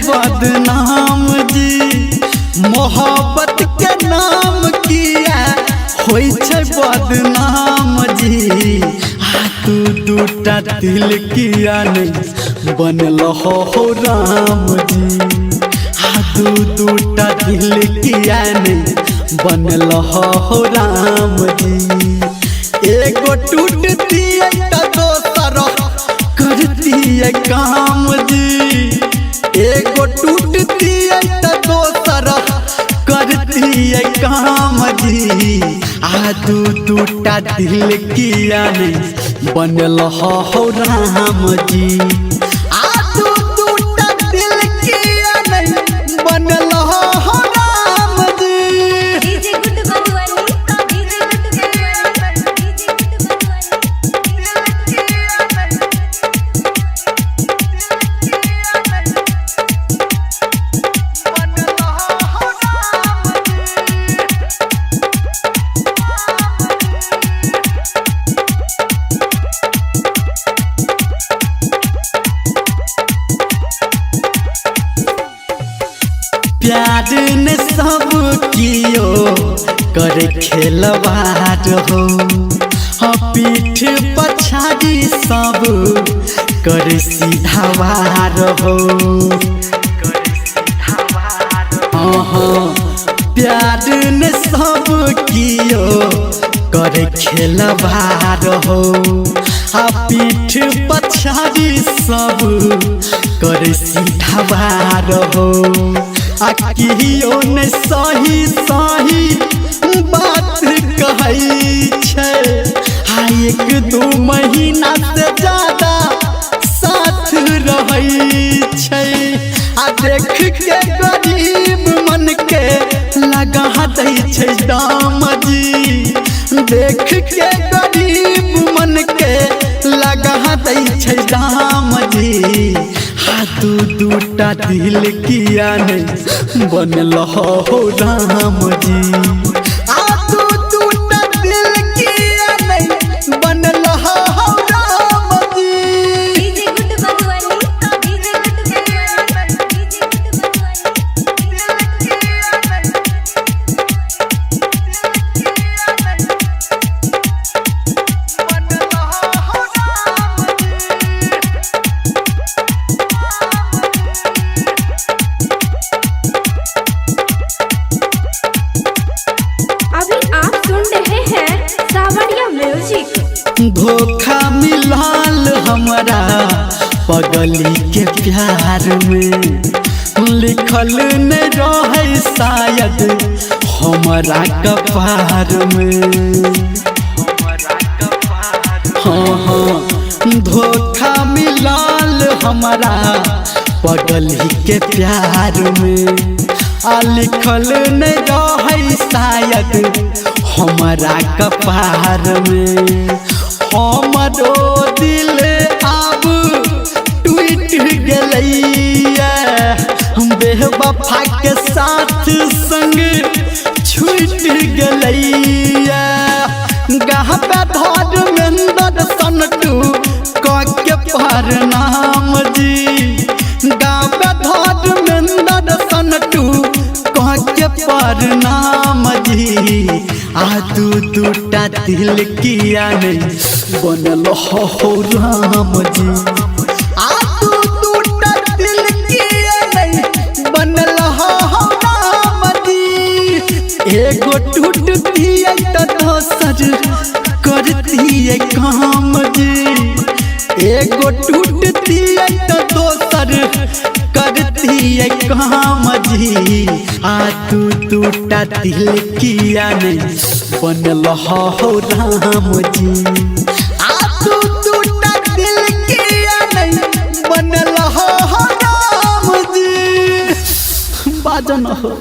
बदनाम जी, मोहब्बत के नाम किया होई छे बदनाम जी। तू दूटा दिल किया नहीं बनल हो राम जी। तू दूटा दिल किया नहीं बनल हो राम जी। एगो टूटती है तो दोसर करती है काम जी। एगो टूटती है तो दोसर करती है काम जी। तू टूटा दिल किया नहीं बनल हो राम जी। तू टूटा दिल किया नहीं बनल हो Ram ji. DJ good Balwani, DJ good Balwani, DJ good प्यार ने सब कियो करे खेलवार हो। पीठ पछाड़ी सब करे सीधावार हो। प्यार ने सब कियो करे खेलवार हो। पीठ पछाड़ी सब करे सीधावार हो। कियो ने सही सही बात कहै छे। एक दू महीना से ज्यादा साथ रहै छे। देख के गरीब मन के लगा दै छे दाम जी। देख के गरीब मन के लगा दै छे दाम जी। तू दूटा दिल किया नहीं बनल हो राम जी। तू दूटा दिल किया नहीं बनल हो Ram ji. DJ good Balwani, DJ good Balwani, DJ good Balwani, अभी आप सुन रहे हैं सावरिया म्यूजिक। धोखा मिलाल हमरा पगली के प्यार में। लिखल न रहे शायद हमरा कपार में। धोखा मिलाल हमरा पगली के प्यार में। लिखल न रहे शायद हमरा कपार में। हमरो दिल अब टूट गलैया। बेवफा के साथ संग छूट गलैया। गहबे धर्मेंद्र सनटू के प्रणाम जी। गावे धर्मेंद्र सनटू के प्रणाम जी। तू दूटा दिल किया नहीं बनल हो राम जी। तू दूटा दिल किया नहीं बनल हो राम जी। एगो टूटती है तो दोसर करती है काम जी। एगो टूटती है तो दोसर करती है काम जी। तू टूटा दिल किया नहीं बनल हो राम जी। तू टूटा दिल किया नहीं बनल हो राम जी। बाजन हो।